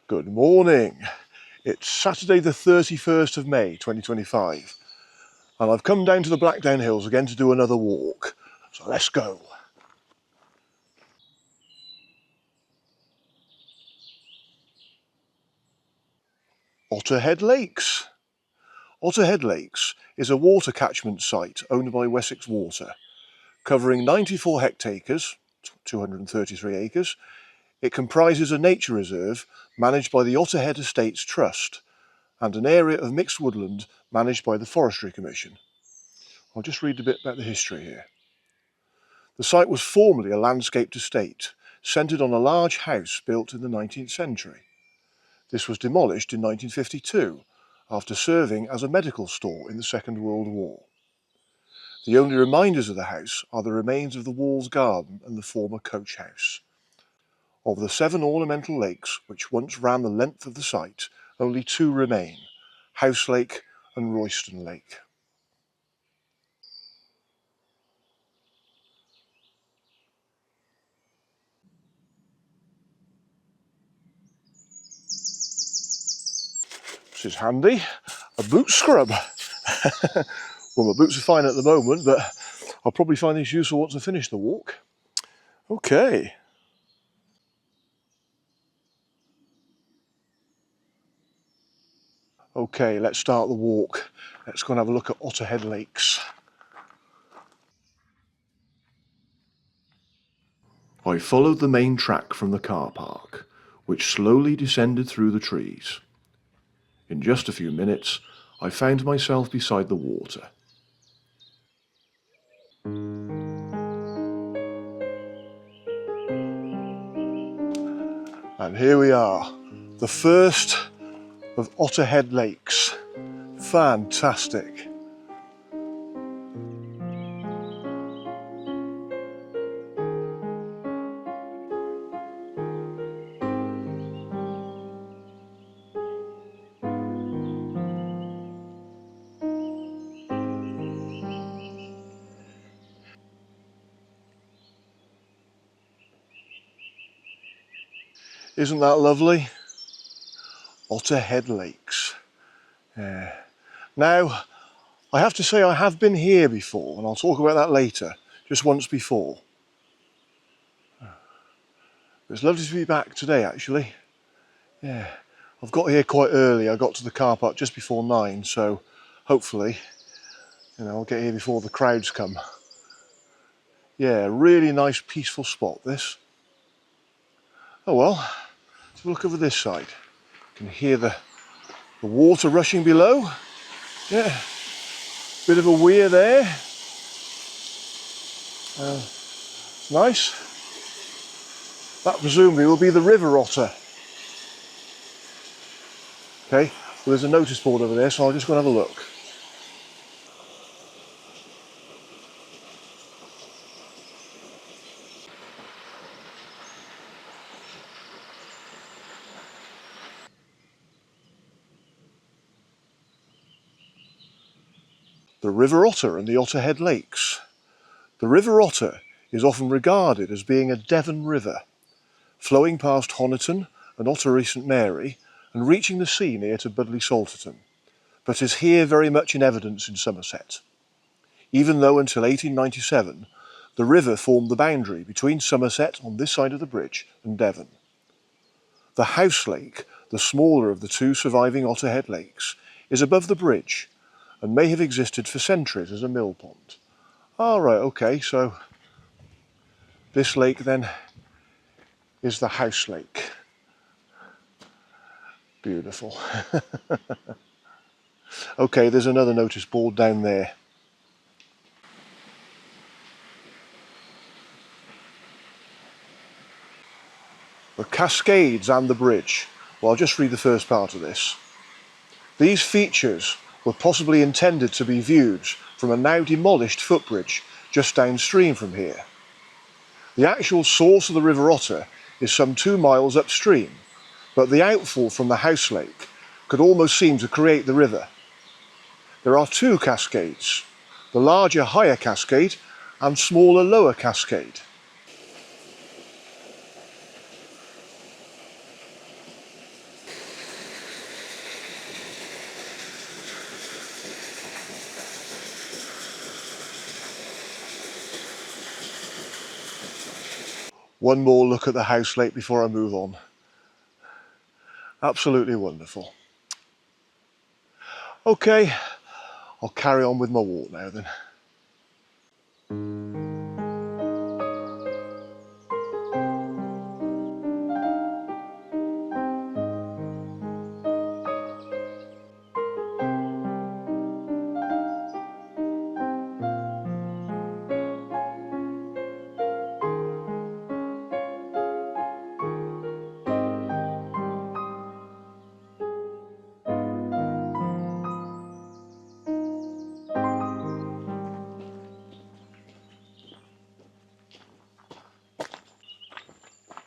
Good morning. It's Saturday the 31st of May 2025 and I've come down to the Blackdown Hills again to do another walk. So let's go. Otterhead Lakes. Otterhead Lakes is a water catchment site owned by Wessex Water, covering 94 hectares, 233 acres. It comprises a nature reserve managed by the Otterhead Estates Trust and an area of mixed woodland managed by the Forestry Commission. I'll just read a bit about the history here. The site was formerly a landscaped estate, centred on a large house built in the 19th century. This was demolished in 1952, after serving as a medical store in the Second World War. The only reminders of the house are the remains of the Wall's Garden and the former coach house. Of the 7 ornamental lakes which once ran the length of the site, only 2 remain, House Lake and Royston Lake. This is handy, a boot scrub. Well, my boots are fine at the moment, but I'll probably find this useful once I finish the walk. Okay. Okay, let's start the walk. Let's go and have a look at Otterhead Lakes. I followed the main track from the car park, which slowly descended through the trees. In just a few minutes, I found myself beside the water. And here we are, the first of Otterhead Lakes. Fantastic. Isn't that lovely? Otterhead Lakes. Now, I have to say I have been here before, and I'll talk about that later, just once before. It's lovely to be back today, actually. Yeah, I've got here quite early. I got to the car park just before 9, so hopefully, I'll get here before the crowds come. Yeah, really nice, peaceful spot, this. Oh well, let's have a look over this side. You can hear the water rushing below. Yeah, bit of a weir there. It's nice. That presumably will be the river otter. Okay, well there's a notice board over there, so I'll just go and have a look. The River Otter and the Otterhead Lakes. The River Otter is often regarded as being a Devon river, flowing past Honiton and Ottery St Mary and reaching the sea near to Budleigh Salterton, but is here very much in evidence in Somerset, even though until 1897 the river formed the boundary between Somerset on this side of the bridge and Devon. The House Lake, the smaller of the 2 surviving Otterhead Lakes, is above the bridge and may have existed for centuries as a mill pond. All right, okay, so this lake then is the House Lake. Beautiful. Okay, there's another notice board down there. The cascades and the bridge. Well, I'll just read the first part of this. These features were possibly intended to be viewed from a now demolished footbridge just downstream from here. The actual source of the River Otter is some 2 miles upstream, but the outfall from the House Lake could almost seem to create the river. There are 2 cascades, the larger higher cascade and smaller lower cascade. One more look at the house lake before I move on. Absolutely wonderful. Okay, I'll carry on with my walk now then.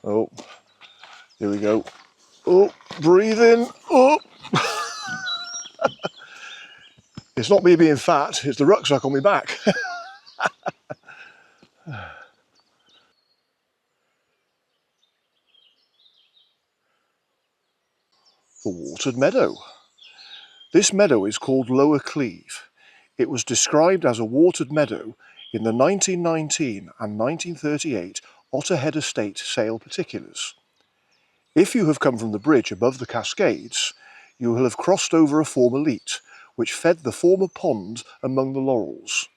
Oh, here we go. Oh, breathe in. Oh, it's not me being fat, it's the rucksack on my back. The watered meadow. This meadow is called Lower Cleve. It was described as a watered meadow in the 1919 and 1938 Otterhead Estate sale particulars. If you have come from the bridge above the Cascades, you will have crossed over a former leat, which fed the former pond among the laurels.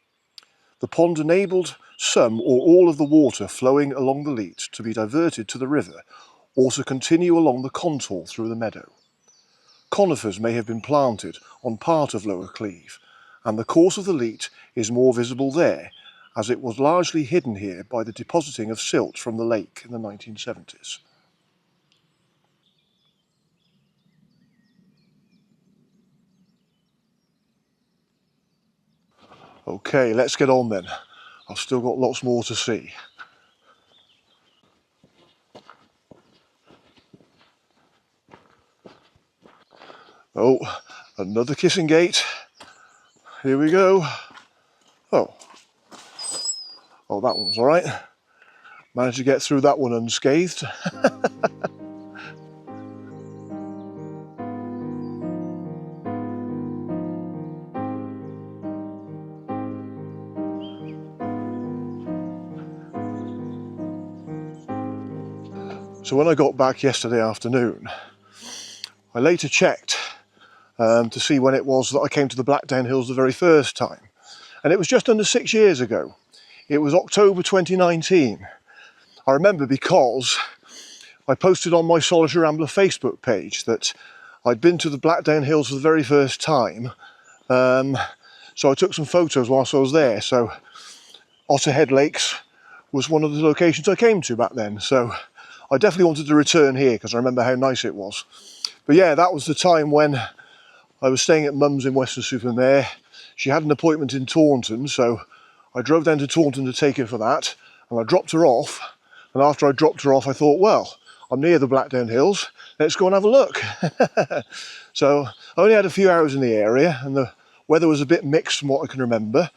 The pond enabled some or all of the water flowing along the leat to be diverted to the river, or to continue along the contour through the meadow. Conifers may have been planted on part of Lower Cleve, and the course of the leat is more visible there, as it was largely hidden here by the depositing of silt from the lake in the 1970s. Okay, let's get on then. I've still got lots more to see. Oh, another kissing gate. Here we go. Oh, that one's all right. Managed to get through that one unscathed. So when I got back yesterday afternoon, I later checked to see when it was that I came to the Blackdown Hills the very first time. And it was just under 6 years ago. It was October 2019. I remember because I posted on my Solitary Rambler Facebook page that I'd been to the Blackdown Hills for the very first time. So I took some photos whilst I was there. So Otterhead Lakes was one of the locations I came to back then. So I definitely wanted to return here because I remember how nice it was. But yeah, that was the time when I was staying at Mum's in Weston-super-Mare. She had an appointment in Taunton, so I drove down to Taunton to take her for that, and I dropped her off. And after I dropped her off, I thought, well, I'm near the Blackdown Hills, let's go and have a look. So I only had a few hours in the area, and the weather was a bit mixed from what I can remember,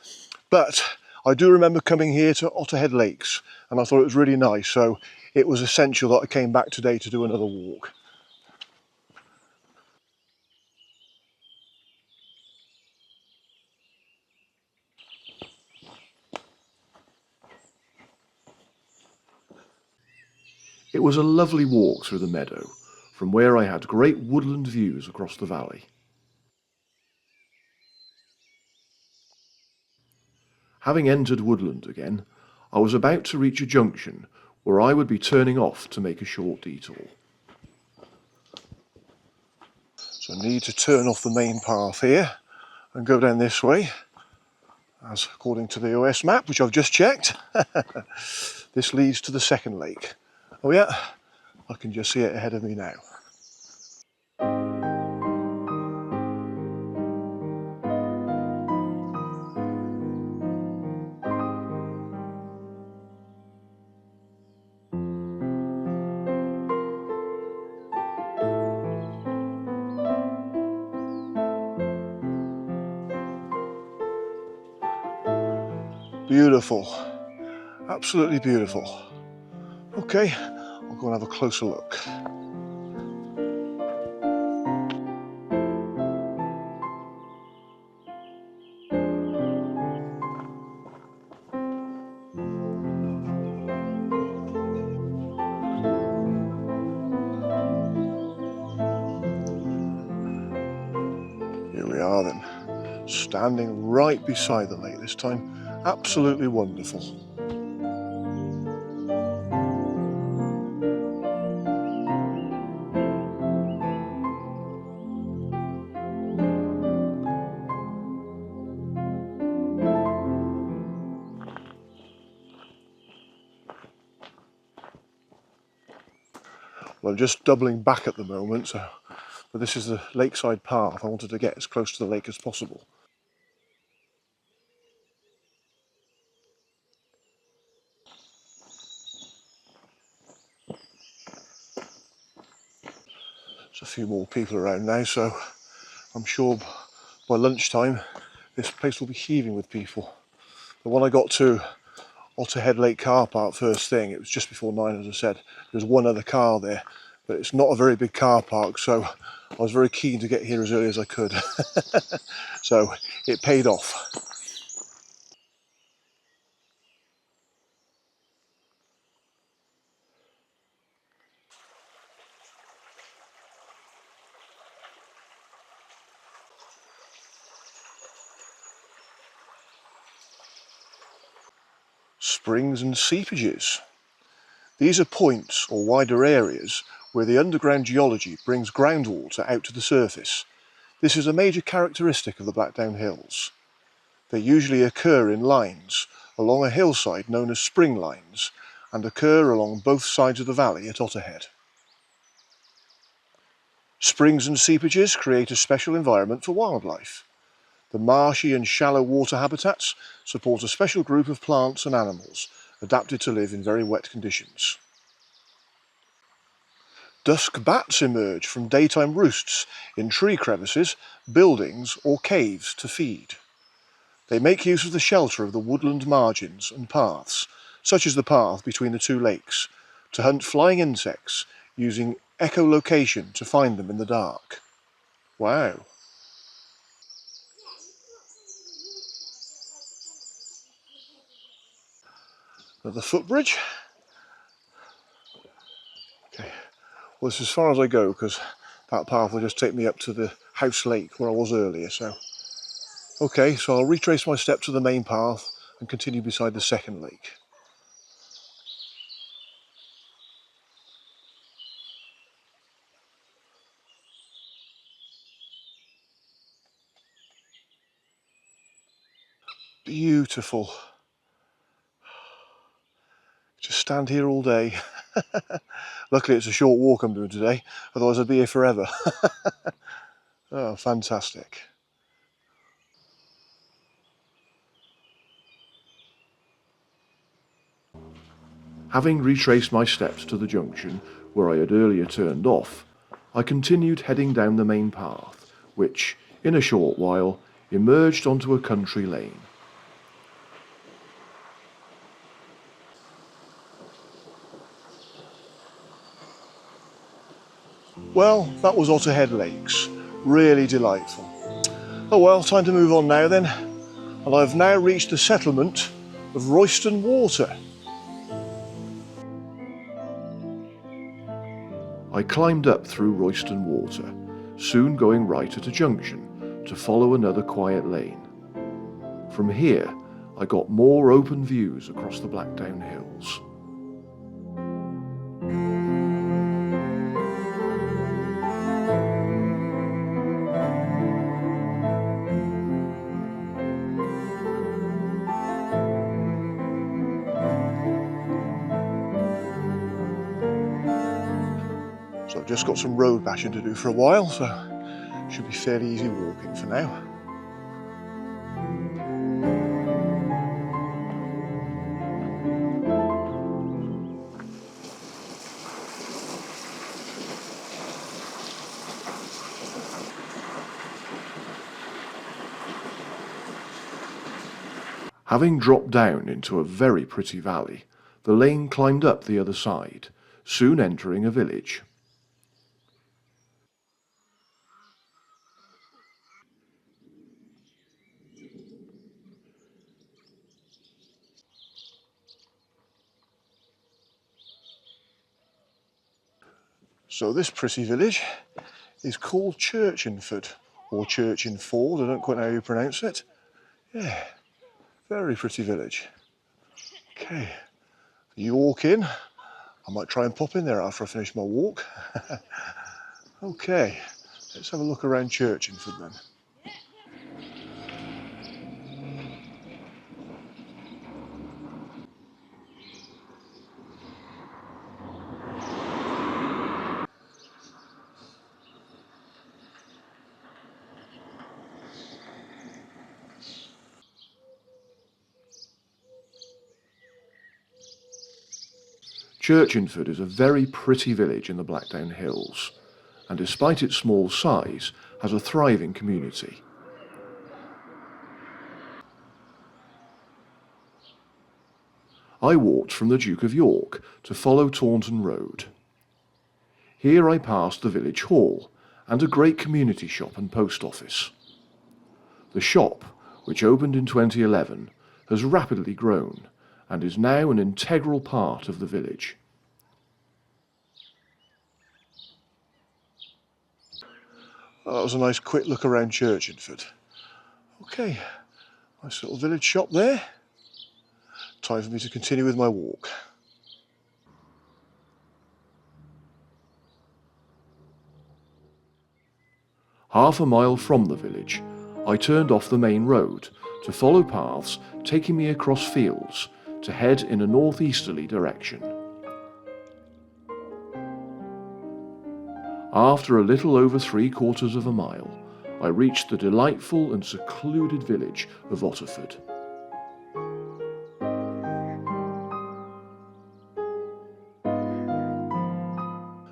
but I do remember coming here to Otterhead Lakes, and I thought it was really nice, so it was essential that I came back today to do another walk. It was a lovely walk through the meadow, from where I had great woodland views across the valley. Having entered woodland again, I was about to reach a junction where I would be turning off to make a short detour. So I need to turn off the main path here and go down this way, as according to the OS map, which I've just checked. This leads to the second lake. Oh yeah, I can just see it ahead of me now. Beautiful, absolutely beautiful. Okay, I'll go and have a closer look. we are then, standing right beside the lake this time. Absolutely wonderful. Well, I'm just doubling back at the moment, but this is the lakeside path. I wanted to get as close to the lake as possible. There's a few more people around now, so I'm sure by lunchtime this place will be heaving with people. But when I got to Otterhead Lake car park first thing, it was just before 9, as I said. There was one other car there, but it's not a very big car park, so I was very keen to get here as early as I could. So it paid off. Springs and seepages. These are points or wider areas where the underground geology brings groundwater out to the surface. This is a major characteristic of the Blackdown Hills. They usually occur in lines along a hillside known as spring lines and occur along both sides of the valley at Otterhead. Springs and seepages create a special environment for wildlife. The marshy and shallow water habitats support a special group of plants and animals adapted to live in very wet conditions. Dusk bats emerge from daytime roosts in tree crevices, buildings or caves to feed. They make use of the shelter of the woodland margins and paths, such as the path between the two lakes, to hunt flying insects using echolocation to find them in the dark. Wow! Another footbridge. Okay, well, this is as far as I go because that path will just take me up to the house lake where I was earlier. Okay, so I'll retrace my steps to the main path and continue beside the second lake. Beautiful. Just stand here all day. Luckily it's a short walk I'm doing today, otherwise I'd be here forever. Oh, fantastic. Having retraced my steps to the junction where I had earlier turned off, I continued heading down the main path, which, in a short while, emerged onto a country lane. Well, that was Otterhead Lakes. Really delightful. Oh well, time to move on now then. And I've now reached the settlement of Royston Water. I climbed up through Royston Water, soon going right at a junction to follow another quiet lane. From here, I got more open views across the Blackdown Hills. So I've just got some road bashing to do for a while, so it should be fairly easy walking for now. Having dropped down into a very pretty valley, the lane climbed up the other side, soon entering a village. So this pretty village is called Churchinford, or Churchinford, I don't quite know how you pronounce it. Yeah, very pretty village. Okay, you walk in. I might try and pop in there after I finish my walk. Okay, let's have a look around Churchinford then. Churchinford is a very pretty village in the Blackdown Hills, and despite its small size, has a thriving community. I walked from the Duke of York to follow Taunton Road. Here I passed the village hall and a great community shop and post office. The shop, which opened in 2011, has rapidly grown and is now an integral part of the village. That was a nice quick look around Churchinford. Okay, nice little village shop there. Time for me to continue with my walk. Half a mile from the village, I turned off the main road to follow paths taking me across fields to head in a northeasterly direction. After a little over 3/4 of a mile, I reached the delightful and secluded village of Otterford.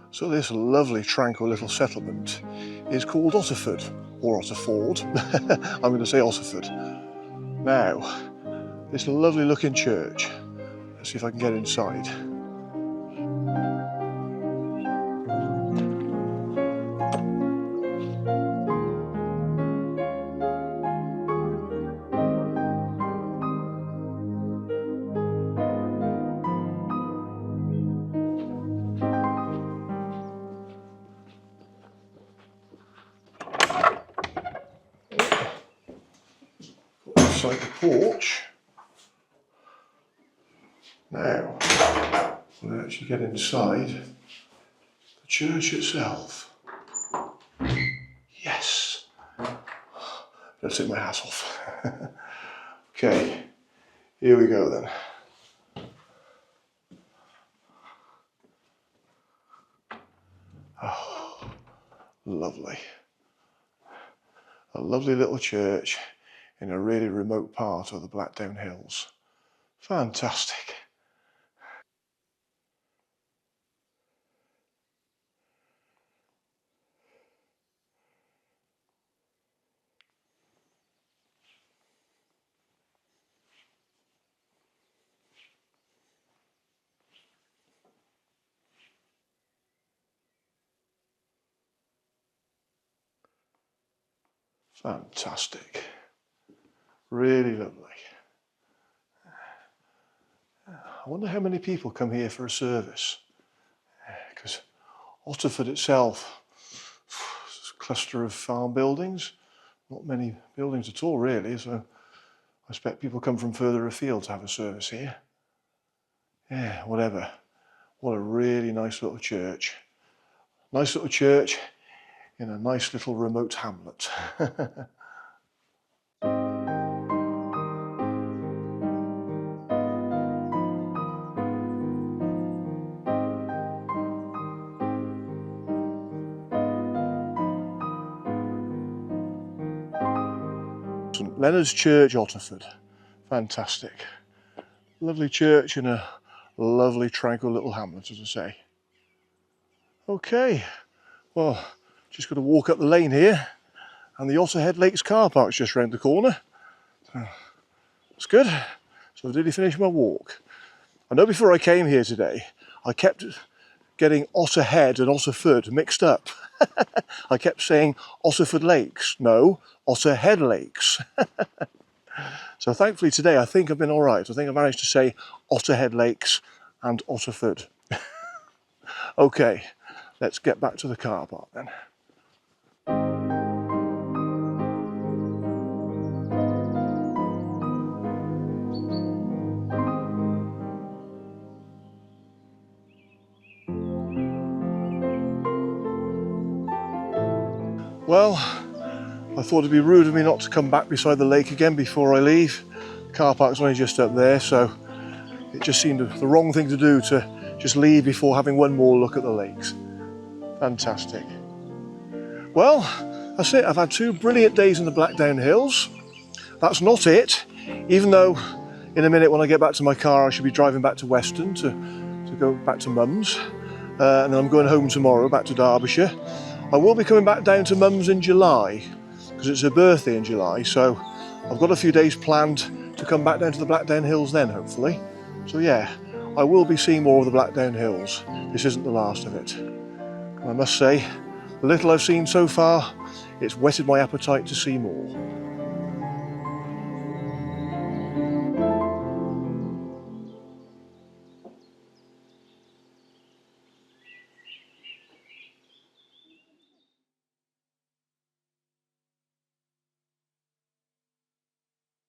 So this lovely tranquil little settlement is called Otterford, or Otterford. I'm going to say Otterford. Now, this lovely looking church. Let's see if I can get inside. Inside the porch. Now, we'll actually get inside the church itself. Yes! Let's take my hat off. Okay, here we go then. Oh, lovely. A lovely little church in a really remote part of the Blackdown Hills. Fantastic. Fantastic. Really lovely. I wonder how many people come here for a service. Because Otterford itself is a cluster of farm buildings. Not many buildings at all really, so I expect people come from further afield to have a service here. Yeah, whatever. What a really nice little church. Nice little church in a nice little remote hamlet. St Leonard's Church, Otterford. Fantastic. Lovely church in a lovely tranquil little hamlet, as I say. Okay, well, just got to walk up the lane here, and the Otterhead Lakes car park's just round the corner. So, it's good. So I've nearly finished my walk. I know before I came here today, I kept getting Otterhead and Otterford mixed up. I kept saying Otterford Lakes. No, Otterhead Lakes. So thankfully today I think I've been all right. I think I managed to say Otterhead Lakes and Otterford. Okay, let's get back to the car park then. Well, I thought it'd be rude of me not to come back beside the lake again before I leave. The car park's only just up there, so it just seemed the wrong thing to do to just leave before having one more look at the lakes. Fantastic. Well, that's it. I've had 2 brilliant days in the Blackdown Hills. That's not it, even though in a minute when I get back to my car I should be driving back to Weston to go back to Mum's. And then I'm going home tomorrow back to Derbyshire. I will be coming back down to Mum's in July because it's her birthday in July, so I've got a few days planned to come back down to the Blackdown Hills then, hopefully. So yeah, I will be seeing more of the Blackdown Hills. This isn't the last of it. I must say, the little I've seen so far, it's whetted my appetite to see more.